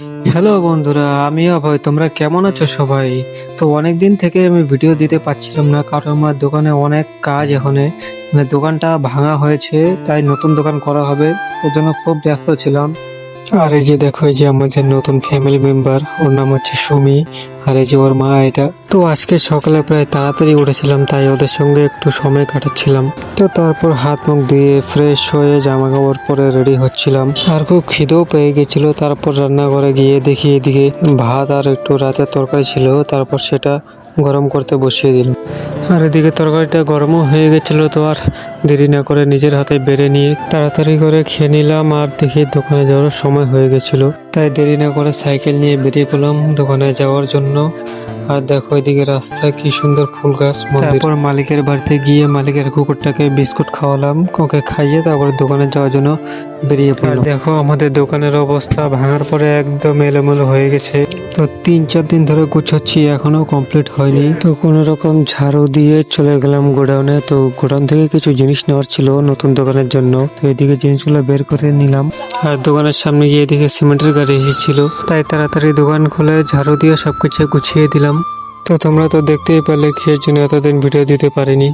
Hello বন্ধুরা, আমি অভয়। তোমরা কেমন আছো সবাই? তো অনেকদিন থেকে আমি ভিডিও দিতে পারছিলাম না, কারণ আমার দোকানে অনেক কাজ। এখানে দোকানটা ভাঙা হয়েছে, তাই নতুন দোকান করা হবে, ওর জন্য খুব ব্যস্ত ছিলাম। আর এই যে দেখো, এই যে আমাদের নতুন ফ্যামিলি মেম্বার, ওর নাম হচ্ছে সুমি। আর এই যে ওর মা এটা। তো আজকে সকালে প্রায় তাড়াতাড়ি উঠেছিলাম, তাই ওদের সঙ্গে একটু সময় কাটাচ্ছিলাম। তো তারপর হাত মুখ দিয়ে ফ্রেশ হয়ে জামা কাপড় পরে রেডি হচ্ছিলাম। আর খুব খিদেও পেয়ে গেছিল। তারপর রান্নাঘরে গিয়ে দেখি এদিকে ভাত আর একটু রাতের তরকারি ছিল, তারপর সেটা গরম করতে বসিয়ে দিলাম। আর এদিকে তরকারিটা গরমও হয়ে গেছিল, তো আর দেরি না করে নিজের হাতে বেড়ে নিয়ে তাড়াতাড়ি করে খেয়ে নিলাম। আর দেখি দোকানে যাওয়ার সময় হয়ে গেছিল, তাই দেরি না করে সাইকেল নিয়ে বেরিয়ে পড়লাম দোকানে যাওয়ার জন্য। আর দেখো এদিকে রাস্তা, কি সুন্দর ফুল গাছ, তারপর মালিকের বাড়িতে গিয়ে মালিকের কুকুরটাকে বিস্কুট খাওয়ালাম, ওকে খাইয়ে তারপর দোকানে যাওয়ার জন্য বেরিয়ে পড়লাম। দেখো আমাদের দোকানের অবস্থা ভাঙার পরে একদম এলোমেলো হয়ে গেছে। তো 3-4 দিন ধরে গুছাচ্ছি, এখনো কমপ্লিট হয়নি। তো কোনো রকম ঝাড়ু দিয়ে চলে গেলাম গোডাউনে। তো গোডাউন থেকে কিছু জিনিস নেওয়ার ছিল নতুন দোকানের জন্য, তো এদিকে জিনিসগুলো বের করে নিলাম। আর দোকানের সামনে গিয়ে এদিকে সিমেন্টের গাড়ি এসেছিল, তাই তাড়াতাড়ি দোকান খুলে ঝাড়ু দিয়ে সবকিছু গুছিয়ে দিলাম। তো তোমরা তো দেখতেই পারলে কিসের জন্য এতদিন ভিডিও দিতে পারিনি।